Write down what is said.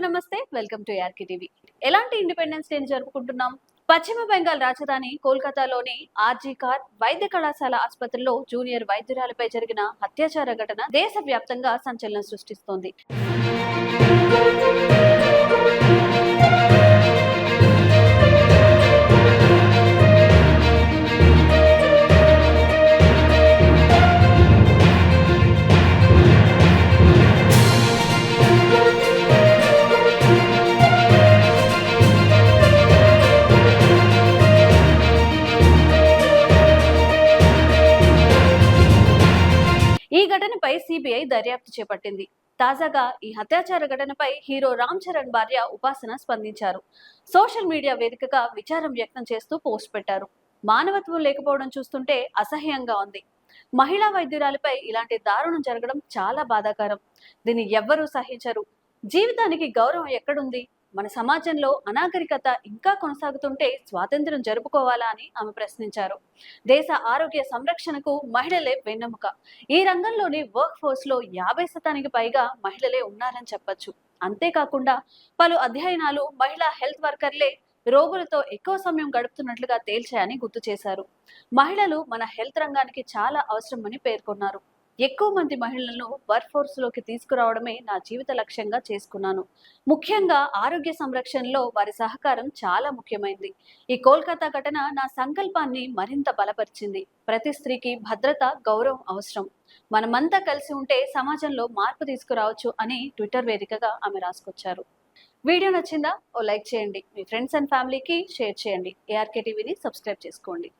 నమస్తే, welcome to RK TV. ఎలాంటి independence day జరుపుకుంటున్నాం? పశ్చిమ బెంగాల్ రాజధాని కోల్కతాలోని ఆర్జీ కార్ వైద్య కళాశాల ఆసుపత్రిలో జూనియర్ వైద్యురాలిపై జరిగిన అత్యాచార ఘటన దేశవ్యాప్తంగా సంచలనం సృష్టిస్తోంది. ఈ ఘటనపై సిబిఐ దర్యాప్తు చేపట్టింది. తాజాగా ఈ అత్యాచార ఘటనపై హీరో రామ్ చరణ్ భార్య ఉపాసన స్పందించారు. సోషల్ మీడియా వేదికగా విచారం వ్యక్తం చేస్తూ పోస్ట్ పెట్టారు. మానవత్వం లేకపోవడం చూస్తుంటే అసహ్యంగా ఉంది. మహిళా వైద్యురాలిపై ఇలాంటి దారుణం జరగడం చాలా బాధాకరం. దీన్ని ఎవ్వరూ సహించరు. జీవితానికి గౌరవం ఎక్కడుంది? మన సమాజంలో అనాగరికత ఇంకా కొనసాగుతుంటే స్వాతంత్ర్యం జరుపుకోవాలా అని ఆమె ప్రశ్నించారు. దేశ ఆరోగ్య సంరక్షణకు మహిళలే వెన్నెముక. ఈ రంగంలోని వర్క్ ఫోర్స్ లో 50% పైగా మహిళలే ఉన్నారని చెప్పొచ్చు. అంతేకాకుండా పలు అధ్యయనాలు మహిళా హెల్త్ వర్కర్లే రోగులతో ఎక్కువ సమయం గడుపుతున్నట్లుగా తేల్చాయని గుర్తు చేశారు. మహిళలు మన హెల్త్ రంగానికి చాలా అవసరమని పేర్కొన్నారు. ఎక్కువ మంది మహిళలను వర్క్ ఫోర్స్ లోకి తీసుకురావడమే నా జీవిత లక్ష్యంగా చేసుకున్నాను. ముఖ్యంగా ఆరోగ్య సంరక్షణలో వారి సహకారం చాలా ముఖ్యమైంది. ఈ కోల్కతా ఘటన నా సంకల్పాన్ని మరింత బలపరిచింది. ప్రతి స్త్రీకి భద్రత, గౌరవం అవసరం. మనమంతా కలిసి ఉంటే సమాజంలో మార్పు తీసుకురావచ్చు అని ట్విట్టర్ వేదికగా ఆమె రాసుకొచ్చారు. వీడియో నచ్చిందా? ఓ లైక్ చేయండి. మీ ఫ్రెండ్స్ అండ్ ఫ్యామిలీకి షేర్ చేయండి. ఏఆర్కే టీవీని సబ్స్క్రైబ్ చేసుకోండి.